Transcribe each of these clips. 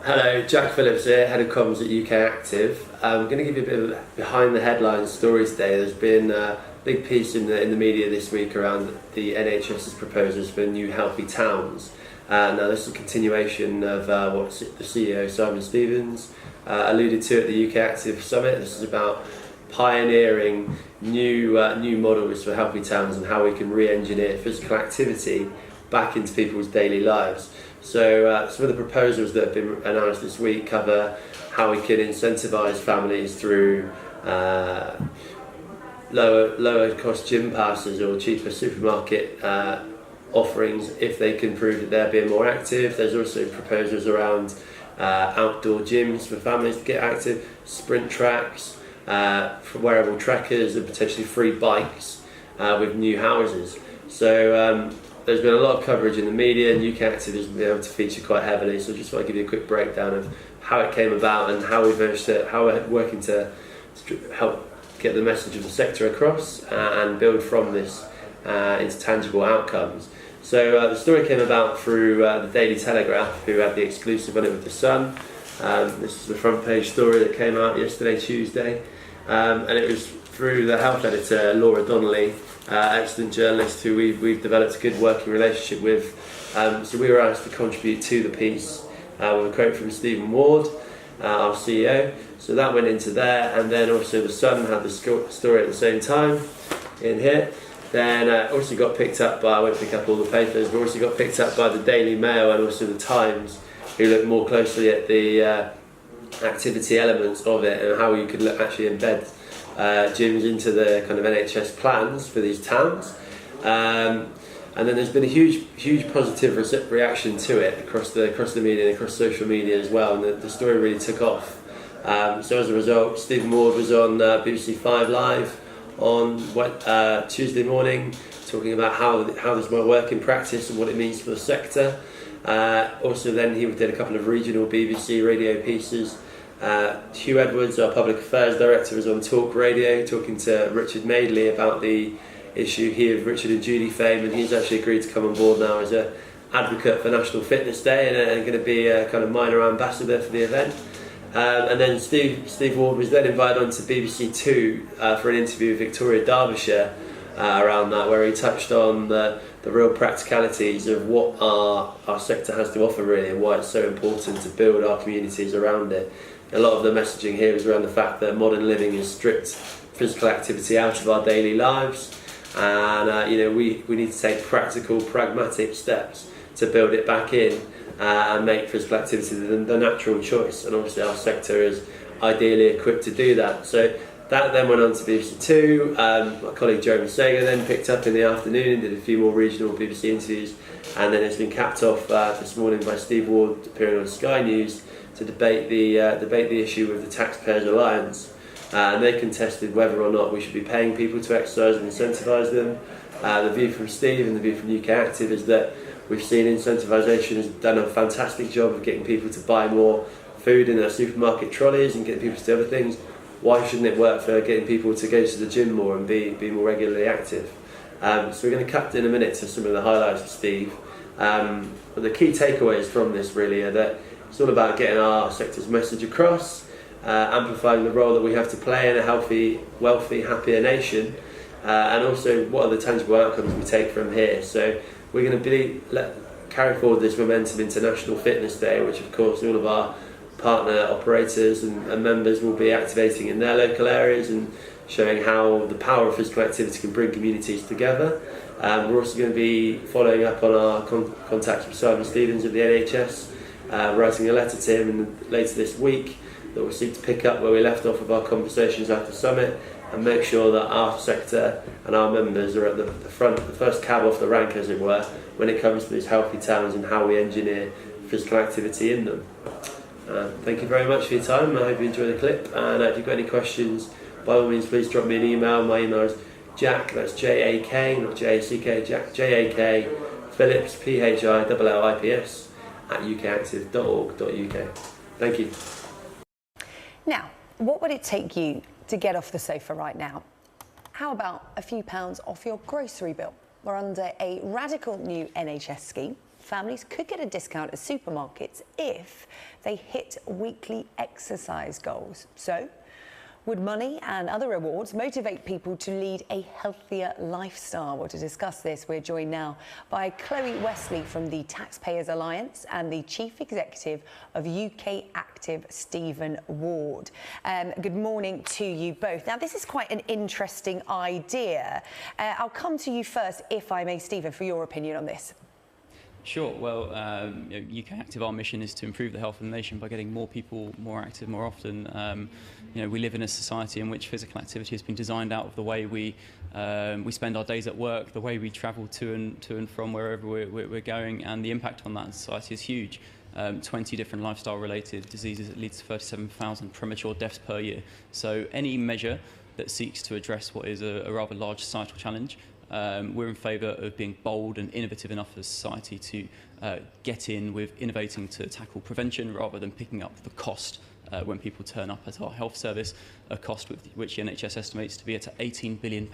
Hello, Jack Phillips here, Head of Comms at ukactive. I'm going to give you a bit of a behind the headlines story today. There's been a big piece in the media this week around the NHS's proposals for new healthy towns. Now this is a continuation of what the CEO Simon Stevens alluded to at the ukactive summit. This is about pioneering new models for healthy towns and how we can re-engineer physical activity back into people's daily lives. So some of the proposals that have been announced this week cover how we can incentivise families through lower cost gym passes or cheaper supermarket offerings if they can prove that they're being more active. There's also proposals around outdoor gyms for families to get active, sprint tracks, wearable trackers and potentially free bikes with new houses. So there's been a lot of coverage in the media and ukactive has been able to feature quite heavily, so I just want to give you a quick breakdown of how it came about and how we're working to help get the message of the sector across and build from this into tangible outcomes. So the story came about through the Daily Telegraph, who had the exclusive on it with The Sun. This is the front page story that came out yesterday, Tuesday, and it was through the health editor, Laura Donnelly, excellent journalist who we've developed a good working relationship with. So we were asked to contribute to the piece with a quote from Stephen Ward, our CEO. So that went into there, and then also The Sun had the story at the same time in here. Then also got picked up by, I won't pick up all the papers, but also got picked up by the Daily Mail and also the Times, who looked more closely at the activity elements of it and how you could actually embed gyms into the kind of NHS plans for these towns. And then there's been a huge positive reaction to it across the media and across social media as well, and the story really took off. So as a result, Stephen Ward was on BBC 5 Live on Tuesday morning, talking about how this might work in practice and what it means for the sector. Also then he did a couple of regional BBC radio pieces. Hugh Edwards, our Public Affairs Director, was on Talk Radio talking to Richard Madeley about the issue. He of Richard and Judy fame, and he's actually agreed to come on board now as an advocate for National Fitness Day and going to be a kind of minor ambassador for the event. And then Steve Ward was then invited on to BBC Two for an interview with Victoria Derbyshire around that, where he touched on the real practicalities of what our sector has to offer really, and why it's so important to build our communities around it. A lot of the messaging here is around the fact that modern living has stripped physical activity out of our daily lives, and we need to take practical, pragmatic steps to build it back in and make physical activity the natural choice. And obviously our sector is ideally equipped to do that. So that then went on to BBC Two. My colleague Jeremy Sager then picked up in the afternoon and did a few more regional BBC interviews, and then it's been capped off this morning by Steve Ward appearing on Sky News to debate the issue with the Taxpayers Alliance. And they contested whether or not we should be paying people to exercise and incentivise them. The view from Steve and the view from ukactive is that we've seen incentivisation has done a fantastic job of getting people to buy more food in their supermarket trolleys and getting people to do other things. Why shouldn't it work for getting people to go to the gym more and be more regularly active? So we're going to cut in a minute to some of the highlights of Steve. But the key takeaways from this really are that it's all about getting our sector's message across, amplifying the role that we have to play in a healthy, wealthy, happier nation, and also what are the tangible outcomes we take from here. So we're going to carry forward this momentum into National Fitness Day, which of course all of our partner operators and members will be activating in their local areas and showing how the power of physical activity can bring communities together. We're also going to be following up on our contacts with Simon Stevens of the NHS, writing a letter to him later this week that will seek to pick up where we left off of our conversations after Summit and make sure that our sector and our members are at the front, the first cab off the rank as it were, when it comes to these healthy towns and how we engineer physical activity in them. Thank you very much for your time. I hope you enjoy the clip, and if you've got any questions, by all means please drop me an email. My email is Jack, that's J-A-K, not J-A-C-K, Jack, J-A-K, Phillips, P-H-I-L-L-I-P-S, at ukactive.org.uk. Thank you. Now, what would it take you to get off the sofa right now? How about a few pounds off your grocery bill? We're under a radical new NHS scheme families could get a discount at supermarkets if they hit weekly exercise goals. So, would money and other rewards motivate people to lead a healthier lifestyle? Well, to discuss this, we're joined now by Chloe Wesley from the Taxpayers Alliance and the Chief Executive of ukactive, Stephen Ward. Good morning to you both. Now, this is quite an interesting idea. I'll come to you first, if I may, Stephen, for your opinion on this. Sure. Well, ukactive, our mission is to improve the health of the nation by getting more people more active more often. We live in a society in which physical activity has been designed out of the way we spend our days at work, the way we travel to and from wherever we're going, and the impact on that in society is huge. 20 different lifestyle-related diseases that leads to 37,000 premature deaths per year. So any measure that seeks to address what is a rather large societal challenge, we're in favour of being bold and innovative enough as a society to get in with innovating to tackle prevention rather than picking up the cost when people turn up at our health service, a cost which the NHS estimates to be at £18 billion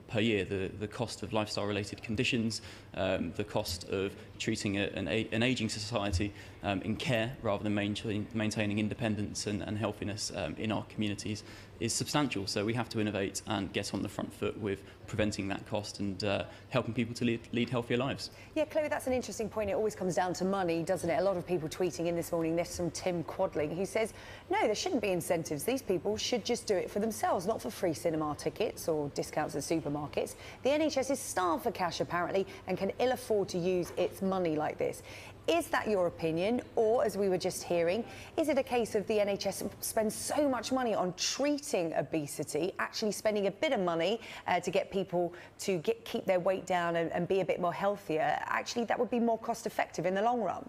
per year, the cost of lifestyle-related conditions, the cost of treating an ageing society in care rather than maintaining independence and healthiness in our communities is substantial. So we have to innovate and get on the front foot with preventing that cost and helping people to lead healthier lives. Yeah, Chloe, that's an interesting point. It always comes down to money, doesn't it? A lot of people tweeting in this morning. There's some Tim Quadling who says, no, there shouldn't be incentives. These people should just do it for themselves, not for free cinema tickets or discounts at supermarkets. The NHS is starved for cash, apparently, and can ill afford to use its money like this. Is that your opinion? Or, as we were just hearing, is it a case of the NHS spends so much money on treating obesity, actually spending a bit of money to get people to keep their weight down and be a bit more healthier? Actually, that would be more cost effective in the long run.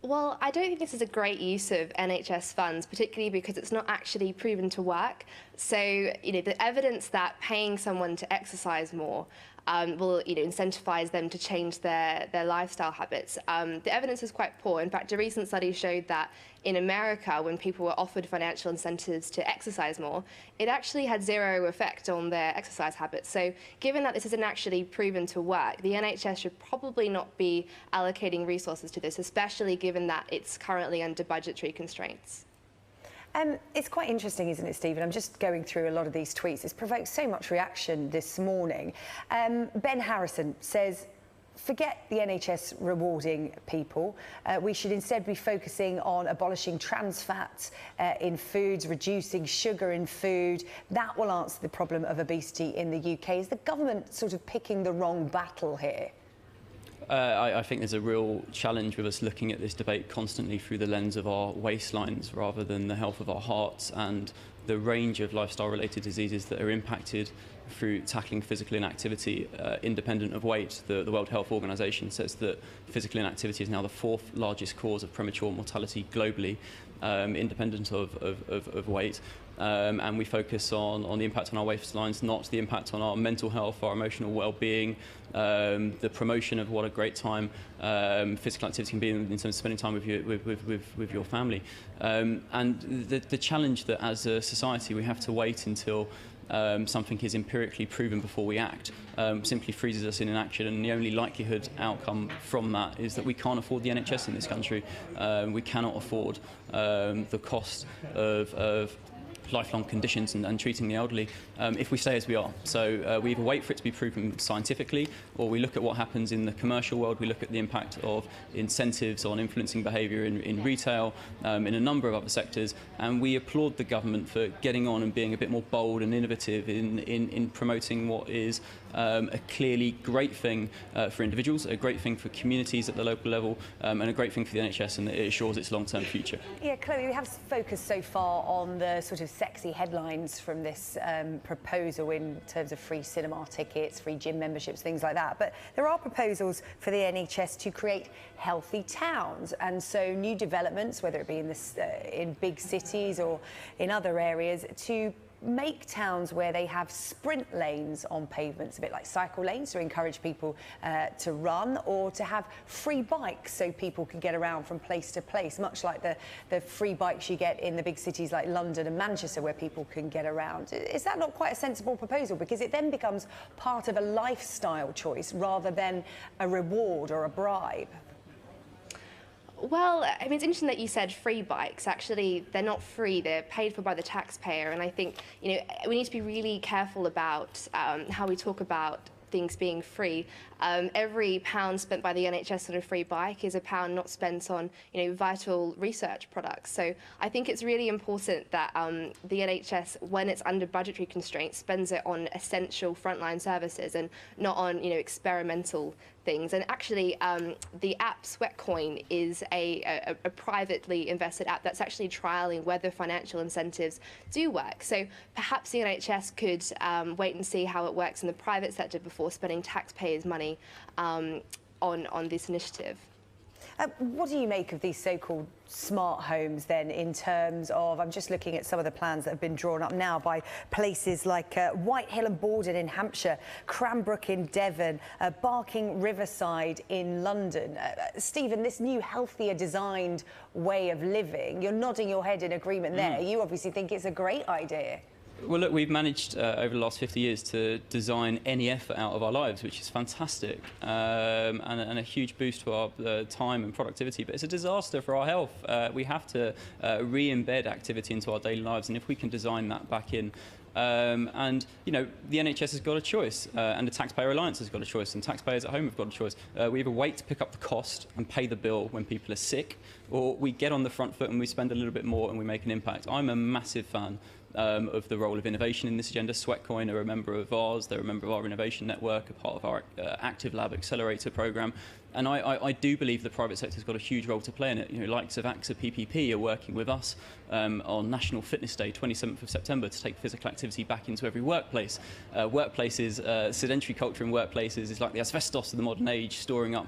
Well, I don't think this is a great use of NHS funds, particularly because it's not actually proven to work. So, the evidence that paying someone to exercise more will, incentivise them to change their lifestyle habits. The evidence is quite poor. In fact, a recent study showed that in America, when people were offered financial incentives to exercise more, it actually had zero effect on their exercise habits. So given that this isn't actually proven to work, the NHS should probably not be allocating resources to this, especially given that it's currently under budgetary constraints. It's quite interesting, isn't it, Stephen? I'm just going through a lot of these tweets. It's provoked so much reaction this morning. Ben Harrison says, forget the NHS rewarding people. We should instead be focusing on abolishing trans fats in foods, reducing sugar in food. That will answer the problem of obesity in the UK. Is the government sort of picking the wrong battle here? I think there's a real challenge with us looking at this debate constantly through the lens of our waistlines rather than the health of our hearts and the range of lifestyle-related diseases that are impacted through tackling physical inactivity independent of weight. The World Health Organization says that physical inactivity is now the 4th largest cause of premature mortality globally, independent of weight. And we focus on the impact on our waistlines, not the impact on our mental health, our emotional well-being, the promotion of what a great time physical activity can be in terms of spending time with your family. And the challenge that as a society we have to wait until something is empirically proven before we act simply freezes us in inaction, and the only likelihood outcome from that is that we can't afford the NHS in this country. We cannot afford the cost of lifelong conditions and treating the elderly if we stay as we are. So we either wait for it to be proven scientifically, or we look at what happens in the commercial world. We look at the impact of incentives on influencing behaviour in retail, in a number of other sectors, and we applaud the government for getting on and being a bit more bold and innovative in promoting what is a clearly great thing for individuals, a great thing for communities at the local level, and a great thing for the NHS, and it assures its long-term future. Yeah, Chloe, we have focused so far on the sort of sexy headlines from this proposal in terms of free cinema tickets, free gym memberships, things like that. But there are proposals for the NHS to create healthy towns, and so new developments, whether it be in big cities or in other areas, to make towns where they have sprint lanes on pavements, a bit like cycle lanes, to encourage people to run, or to have free bikes so people can get around from place to place, much like the free bikes you get in the big cities like London and Manchester, where people can get around. Is that not quite a sensible proposal? Because it then becomes part of a lifestyle choice rather than a reward or a bribe. Well, I mean, it's interesting that you said free bikes. Actually, they're not free. They're paid for by the taxpayer. And I think, you know, we need to be really careful about how we talk about things being free. Every pound spent by the NHS on a free bike is a pound not spent on, you know, vital research products. So I think it's really important that the NHS, when it's under budgetary constraints, spends it on essential frontline services and not on, you know, experimental things. And actually, the app Sweatcoin is a privately invested app that's actually trialling whether financial incentives do work. So perhaps the NHS could wait and see how it works in the private sector before spending taxpayers' money on this initiative. What do you make of these so-called smart homes then, in terms of, I'm just looking at some of the plans that have been drawn up now by places like Whitehill and Borden in Hampshire, Cranbrook in Devon, Barking Riverside in London. Stephen, this new healthier designed way of living, you're nodding your head in agreement there. You obviously think it's a great idea. Well, look, we've managed over the last 50 years to design any effort out of our lives, which is fantastic, and a huge boost to our time and productivity. But it's a disaster for our health. We have to re-embed activity into our daily lives, and if we can design that back in, and, you know, the NHS has got a choice, and the Taxpayer Alliance has got a choice, and taxpayers at home have got a choice. We either wait to pick up the cost and pay the bill when people are sick, or we get on the front foot and we spend a little bit more and we make an impact. I'm a massive fan of the role of innovation in this agenda. Sweatcoin are a member of ours, they're a member of our innovation network, a part of our Active Lab Accelerator programme. And I do believe the private sector's got a huge role to play in it. You know, likes of AXA PPP are working with us on National Fitness Day, 27th of September, to take physical activity back into every workplace. Sedentary culture in workplaces is like the asbestos of the modern age, storing up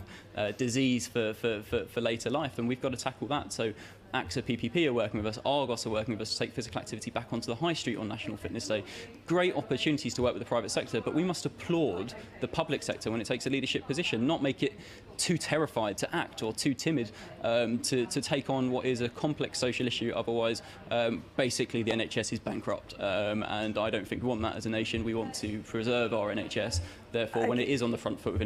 disease for later life, and we've got to tackle that. So AXA PPP are working with us, Argos are working with us to take physical activity back onto the high street on National Fitness Day. Great opportunities to work with the private sector, but we must applaud the public sector when it takes a leadership position, not make it too terrified to act or too timid to take on what is a complex social issue. Otherwise, basically the NHS is bankrupt, and I don't think we want that as a nation. We want to preserve our NHS. Therefore, when it is on the front foot with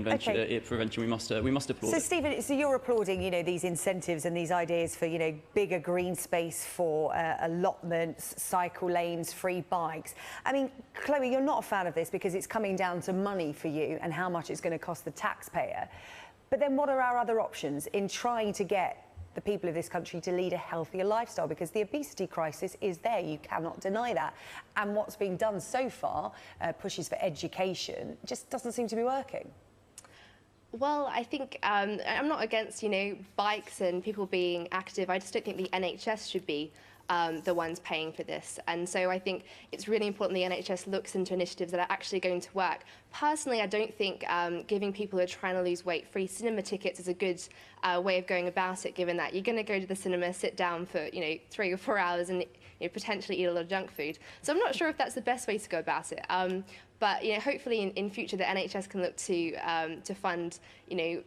prevention, we must applaud. So, it. Stephen, so you're applauding, you know, these incentives and these ideas for, you know, bigger green space for allotments, cycle lanes, free bikes. I mean, Chloe, you're not a fan of this because it's coming down to money for you and how much it's going to cost the taxpayer. But then what are our other options in trying to get the people of this country to lead a healthier lifestyle? Because the obesity crisis is there, you cannot deny that. And what's being done so far, pushes for education, just doesn't seem to be working. Well, I think I'm not against, you know, bikes and people being active. I just don't think the NHS should be the ones paying for this. And so I think it's really important the NHS looks into initiatives that are actually going to work. Personally, I don't think giving people who are trying to lose weight free cinema tickets is a good way of going about it, given that you're going to go to the cinema, sit down for, you know, 3 or 4 hours and, you know, potentially eat a lot of junk food. So I'm not sure if that's the best way to go about it. But, you know, hopefully in future the NHS can look to fund, you know,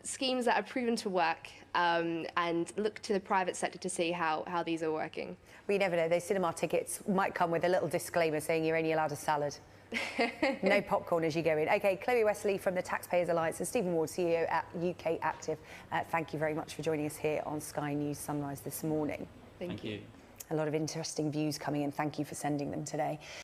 schemes that are proven to work, and look to the private sector to see how these are working. Well, you never know, those cinema tickets might come with a little disclaimer saying you're only allowed a salad. No popcorn as you go in. OK, Chloe Wesley from the Taxpayers Alliance and Stephen Ward, CEO at UK Active. Thank you very much for joining us here on Sky News Sunrise this morning. Thank you. you. A lot of interesting views coming in. Thank you for sending them today.